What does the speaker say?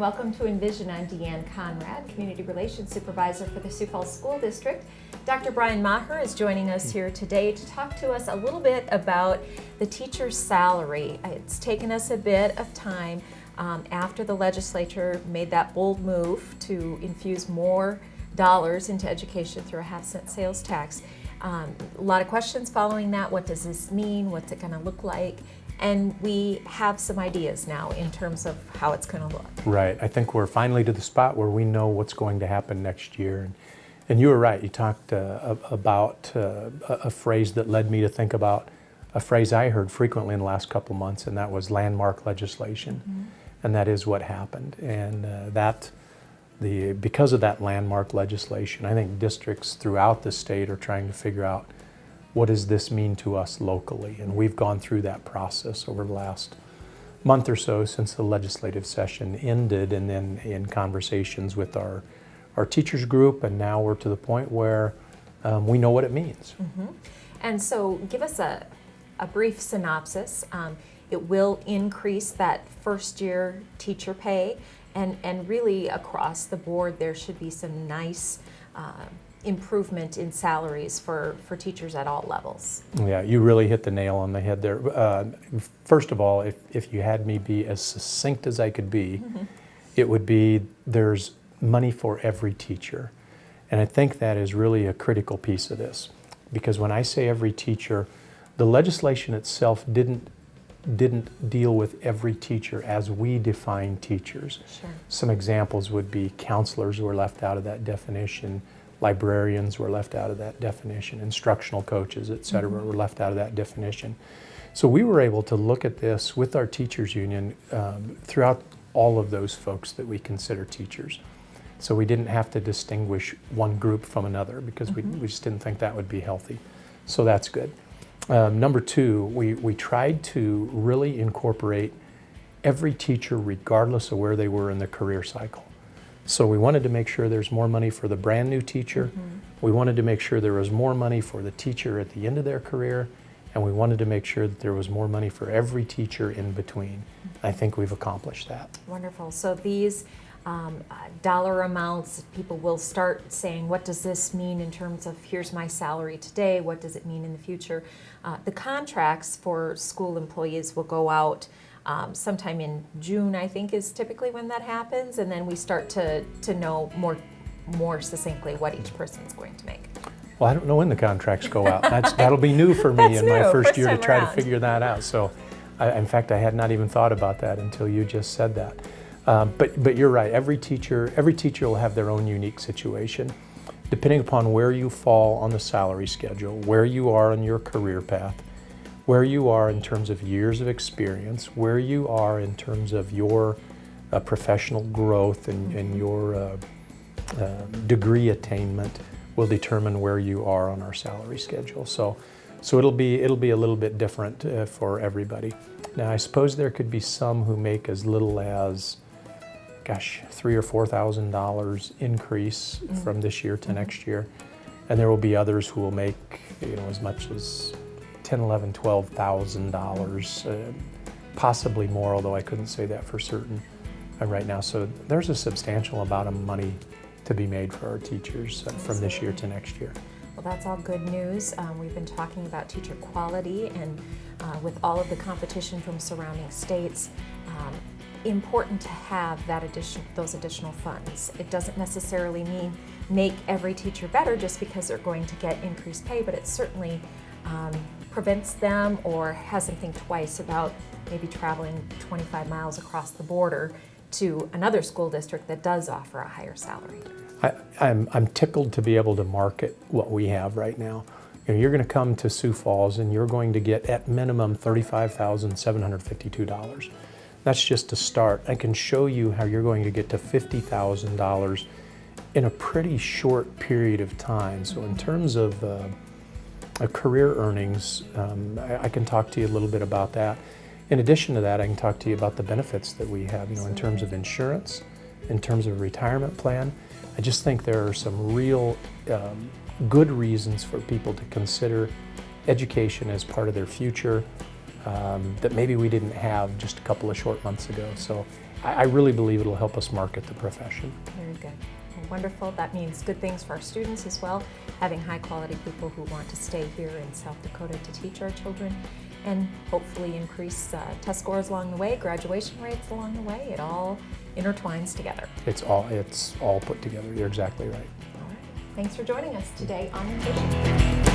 welcome to Envision. I'm Deanne Conrad, Community Relations Supervisor for the Sioux Falls School District. Dr. Brian Maher is joining us here today to talk to us a little bit about the teacher's salary. It's taken us a bit of time after the legislature made that bold move to infuse more dollars into education through a half-cent sales tax. A lot of questions following that. What does this mean? What's it going to look like? And we have some ideas now in terms of how it's going to look. Right. I think we're finally to the spot where we know what's going to happen next year. And you were right. You talked about a phrase that led me to think about a phrase I heard frequently in the last couple of months, and that was landmark legislation. Mm-hmm. And that is what happened. And because of that landmark legislation, I think districts throughout the state are trying to figure out, what does this mean to us locally? And we've gone through that process over the last month or so since the legislative session ended, and then in conversations with our teachers group, and now we're to the point where we know what it means. Mm-hmm. And so give us a brief synopsis. It will increase that first year teacher pay, and really across the board there should be some nice improvement in salaries for teachers at all levels. Yeah, you really hit the nail on the head there. First of all, if you had me be as succinct as I could be, mm-hmm. it would be there's money for every teacher. And I think that is really a critical piece of this. Because when I say every teacher, the legislation itself didn't deal with every teacher as we define teachers. Sure. Some examples would be counselors were left out of that definition. Librarians were left out of that definition, instructional coaches, et cetera, mm-hmm. were left out of that definition. So we were able to look at this with our teachers union throughout all of those folks that we consider teachers. So we didn't have to distinguish one group from another because mm-hmm. we just didn't think that would be healthy. So that's good. Number two, we tried to really incorporate every teacher regardless of where they were in the career cycle. So we wanted to make sure there's more money for the brand new teacher. Mm-hmm. We wanted to make sure there was more money for the teacher at the end of their career. And we wanted to make sure that there was more money for every teacher in between. Mm-hmm. I think we've accomplished that. Wonderful. So these dollar amounts, people will start saying, what does this mean in terms of here's my salary today? What does it mean in the future? The contracts for school employees will go out sometime in June, I think, is typically when that happens, and then we start to know more succinctly what each person's going to make. Well, I don't know when the contracts go out. That'll be new for me in my first year to try to figure that out. So, in fact, I had not even thought about that until you just said that. But you're right. Every teacher will have their own unique situation, depending upon where you fall on the salary schedule, where you are on your career path, where you are in terms of years of experience, where you are in terms of your professional growth and your degree attainment will determine where you are on our salary schedule. So it'll be a little bit different for everybody. Now, I suppose there could be some who make as little as, $3,000 or $4,000 increase mm-hmm. from this year to mm-hmm. next year, and there will be others who will make as much as $10,000, $11,000, $12,000, possibly more, although I couldn't say that for certain right now. So there's a substantial amount of money to be made for our teachers from this year to next year. Well, that's all good news. We've been talking about teacher quality, and with all of the competition from surrounding states, important to have those additional funds. It doesn't necessarily mean make every teacher better just because they're going to get increased pay, but it certainly prevents them or has them think twice about maybe traveling 25 miles across the border to another school district that does offer a higher salary. I'm tickled to be able to market what we have right now. You're going to come to Sioux Falls and you're going to get at minimum $35,752. That's just a start. I can show you how you're going to get to $50,000 in a pretty short period of time. So in terms of career earnings, I can talk to you a little bit about that. In addition to that, I can talk to you about the benefits that we have, in terms of insurance, in terms of a retirement plan. I just think there are some real good reasons for people to consider education as part of their future that maybe we didn't have just a couple of short months ago. So I really believe it'll help us market the profession. Very good. Well, wonderful. That means good things for our students as well, having high quality people who want to stay here in South Dakota to teach our children, and hopefully increase test scores along the way, graduation rates along the way. It all intertwines together. It's all put together. You're exactly right. All right. Thanks for joining us today on Envision.